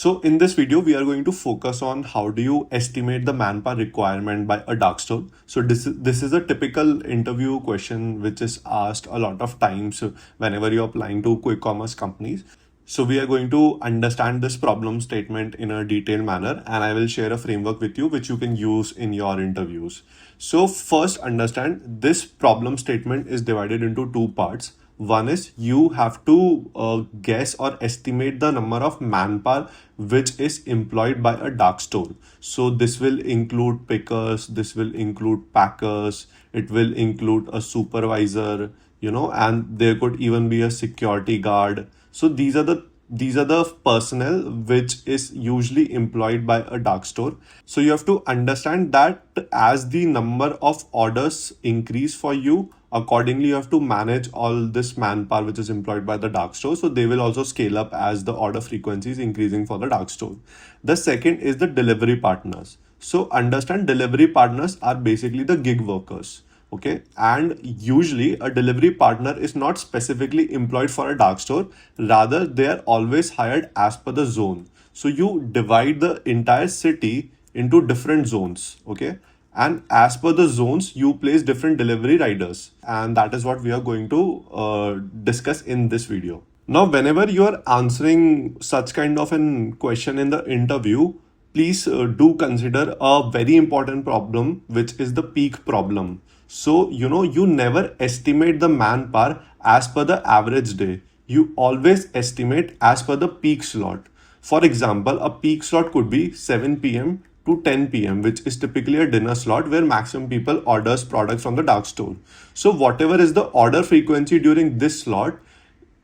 So in this video, we are going to focus on how do you estimate the manpower requirement by a dark store. So this is a typical interview question which is asked a lot of times whenever you're applying to quick commerce companies. So we are going to understand this problem statement in a detailed manner, and I will share a framework with you which you can use in your interviews. So first, understand this problem statement is divided into two parts. One is you have to guess or estimate the number of manpower which is employed by a dark store. So this will include pickers, this will include packers, it will include a supervisor, and there could even be a security guard. So these are the personnel which is usually employed by a dark store. So you have to understand that as the number of orders increase for you, accordingly you have to manage all this manpower which is employed by the dark store. So they will also scale up as the order frequency is increasing for the dark store. The second is the delivery partners. So understand delivery partners are basically the gig workers. Okay, and usually a delivery partner is not specifically employed for a dark store, rather they are always hired as per the zone. So you divide the entire city into different zones. Okay, and as per the zones you place different delivery riders, and that is what we are going to discuss in this video. Now whenever you are answering such kind of an question in the interview, please do consider a very important problem, which is the peak problem. So, you never estimate the manpower as per the average day. You always estimate as per the peak slot. For example, a peak slot could be 7 p.m. to 10 p.m., which is typically a dinner slot where maximum people orders products from the dark store. So whatever is the order frequency during this slot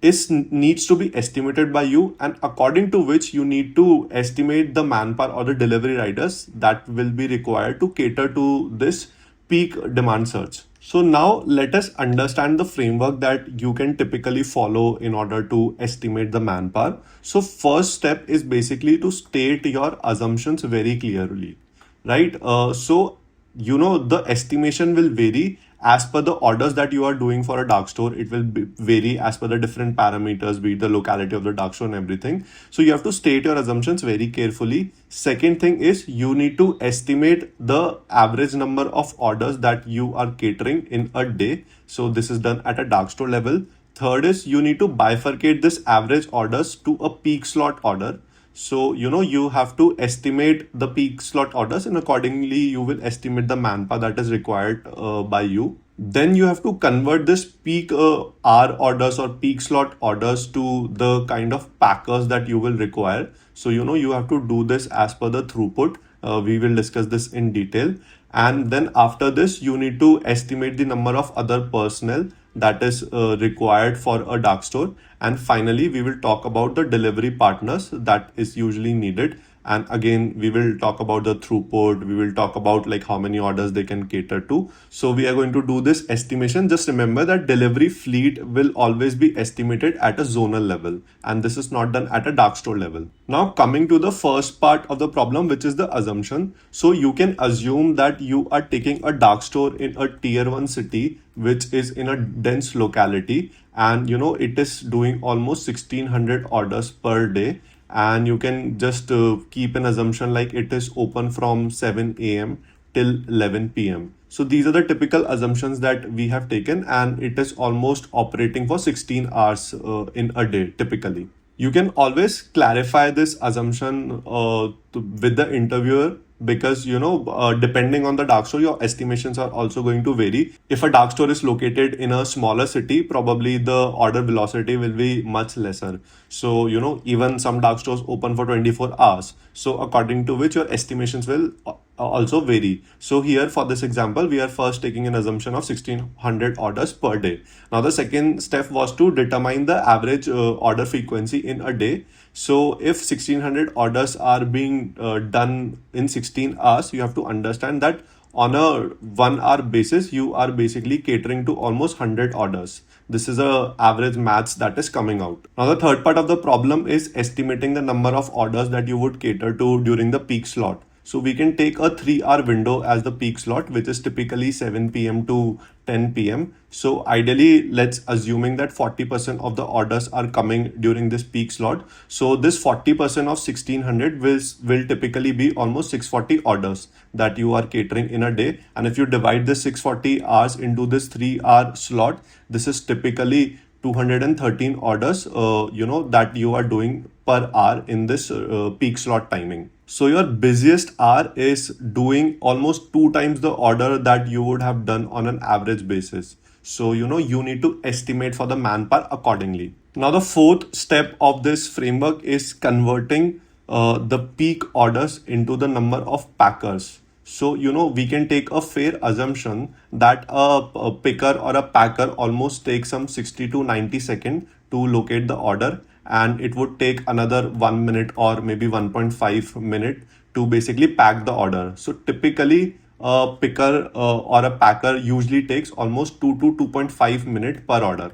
needs to be estimated by you, and according to which you need to estimate the manpower or the delivery riders that will be required to cater to this peak demand surge. So now let us understand the framework that you can typically follow in order to estimate the manpower. So first step is basically to state your assumptions very clearly, right? The estimation will vary as per the orders that you are doing for a dark store. It will vary as per the different parameters, be it the locality of the dark store and everything. So you have to state your assumptions very carefully. Second thing is you need to estimate the average number of orders that you are catering in a day. So this is done at a dark store level. Third is you need to bifurcate this average orders to a peak slot order. So, you have to estimate the peak slot orders, and accordingly, you will estimate the manpower that is required by you. Then you have to convert this peak hour orders or peak slot orders to the kind of packers that you will require. So, you have to do this as per the throughput. We will discuss this in detail. And then after this, you need to estimate the number of other personnel that is required for a dark store. And finally, we will talk about the delivery partners that is usually needed. And again, we will talk about the throughput. We will talk about like how many orders they can cater to. So we are going to do this estimation. Just remember that delivery fleet will always be estimated at a zonal level, and this is not done at a dark store level. Now coming to the first part of the problem, which is the assumption. So you can assume that you are taking a dark store in a tier 1 city, which is in a dense locality, and it is doing almost 1600 orders per day. And you can just keep an assumption like it is open from 7 a.m. till 11 p.m. So these are the typical assumptions that we have taken, and it is almost operating for 16 hours in a day typically. You can always clarify this assumption with the interviewer, because depending on the dark store, your estimations are also going to vary. If a dark store is located in a smaller city, probably the order velocity will be much lesser. So even some dark stores open for 24 hours, so according to which your estimations will also vary. So here for this example, we are first taking an assumption of 1600 orders per day. Now the second step was to determine the average order frequency in a day. So if 1600 orders are being done in 16 hours, you have to understand that on a 1 hour basis, you are basically catering to almost 100 orders. This is a average maths that is coming out. Now the third part of the problem is estimating the number of orders that you would cater to during the peak slot. So we can take a 3 hour window as the peak slot, which is typically 7 p.m. to 10 p.m. So ideally, let's assuming that 40% of the orders are coming during this peak slot. So this 40% of 1600 will typically be almost 640 orders that you are catering in a day. And if you divide this 640 hours into this 3 hour slot, this is typically 213 orders, that you are doing per hour in this peak slot timing. So your busiest hour is doing almost 2 times the order that you would have done on an average basis. So, you need to estimate for the manpower accordingly. Now, the fourth step of this framework is converting the peak orders into the number of packers. So, we can take a fair assumption that a picker or a packer almost takes some 60 to 90 seconds to locate the order, and it would take another 1 minute or maybe 1.5 minute to basically pack the order. So typically a picker or a packer usually takes almost 2 to 2.5 minutes per order.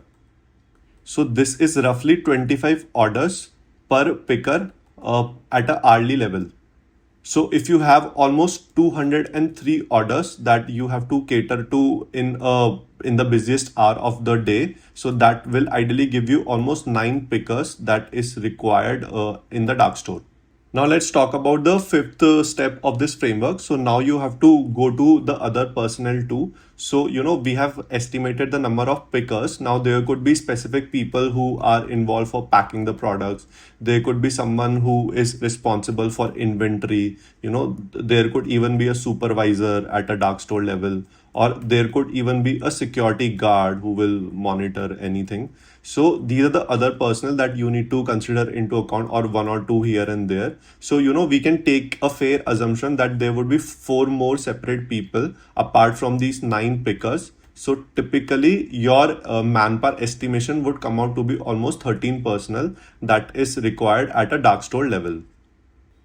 So this is roughly 25 orders per picker at a hourly level. So if you have almost 203 orders that you have to cater to in the busiest hour of the day, so that will ideally give you almost 9 pickers that is required in the dark store. Now let's talk about the fifth step of this framework. So now you have to go to the other personnel too. So, we have estimated the number of pickers. Now there could be specific people who are involved for packing the products. There could be someone who is responsible for inventory. There could even be a supervisor at a dark store level, or there could even be a security guard who will monitor anything. So these are the other personnel that you need to consider into account, or one or two here and there. So, we can take a fair assumption that there would be 4 more separate people apart from these 9 pickers. So typically your manpower estimation would come out to be almost 13 personnel that is required at a dark store level.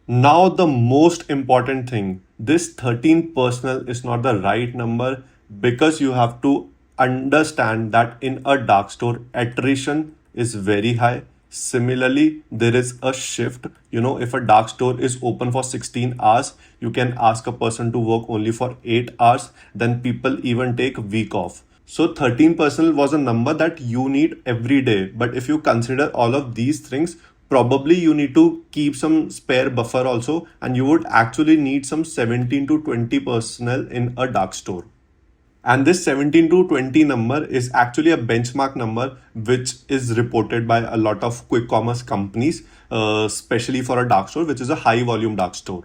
Now, the most important thing, this 13 personnel is not the right number, because you have to understand that in a dark store, attrition is very high. Similarly, there is a shift. If a dark store is open for 16 hours, you can ask a person to work only for 8 hours. Then people even take week off. So 13 personnel was a number that you need every day. But if you consider all of these things, probably you need to keep some spare buffer also, and you would actually need some 17 to 20 personnel in a dark store. And this 17 to 20 number is actually a benchmark number which is reported by a lot of quick commerce companies, especially for a dark store, which is a high volume dark store.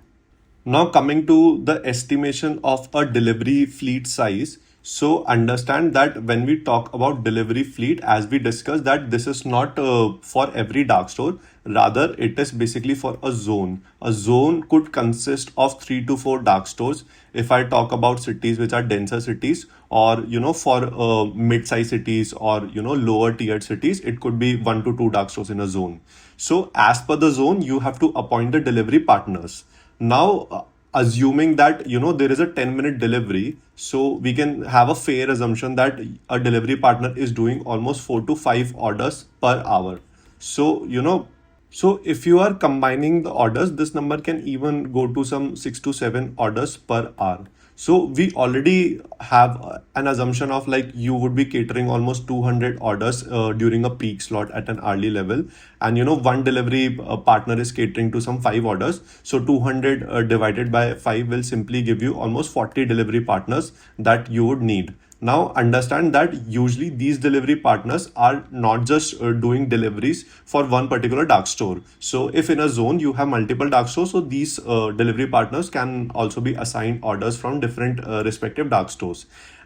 Now coming to the estimation of a delivery fleet size. So understand that when we talk about delivery fleet, as we discussed, that this is not for every dark store. Rather, it is basically for a zone. A zone could consist of 3 to 4 dark stores. If I talk about cities which are denser cities, or for mid-sized cities, or lower tiered cities, it could be 1 to 2 dark stores in a zone. So as per the zone, you have to appoint the delivery partners. Now, assuming that there is a 10-minute delivery, so we can have a fair assumption that a delivery partner is doing almost 4 to 5 orders per hour. So if you are combining the orders, this number can even go to some 6 to 7 orders per hour. So we already have an assumption of like you would be catering almost 200 orders during a peak slot at an hourly level. And one delivery partner is catering to some 5 orders. So 200 divided by 5 will simply give you almost 40 delivery partners that you would need. Now understand that usually these delivery partners are not just doing deliveries for one particular dark store. So if in a zone you have multiple dark stores, so these delivery partners can also be assigned orders from different respective dark stores.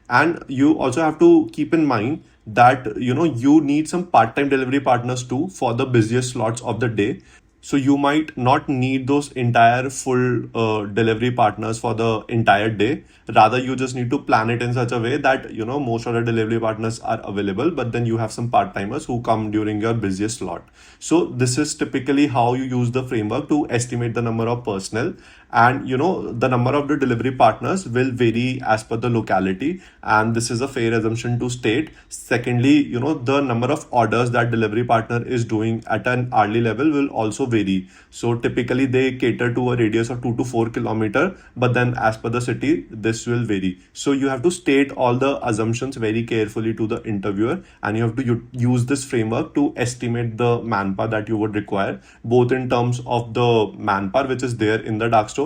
And you also have to keep in mind that you need some part-time delivery partners too for the busiest slots of the day. So you might not need those entire full delivery partners for the entire day. Rather, you just need to plan it in such a way that most of the delivery partners are available, but then you have some part-timers who come during your busiest slot. So this is typically how you use the framework to estimate the number of personnel. And the number of the delivery partners will vary as per the locality, and this is a fair assumption to state. Secondly, the number of orders that delivery partner is doing at an hourly level will also vary. So typically they cater to a radius of 2 to 4 kilometer, but then as per the city this will vary. So you have to state all the assumptions very carefully to the interviewer, and you have to use this framework to estimate the manpower that you would require, both in terms of the manpower which is there in the dark store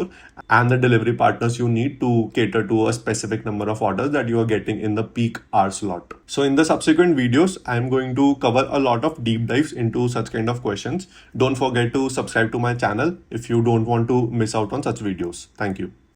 and the delivery partners you need to cater to a specific number of orders that you are getting in the peak hour slot. So in the subsequent videos, I'm going to cover a lot of deep dives into such kind of questions. Don't forget to subscribe to my channel if you don't want to miss out on such videos. Thank you.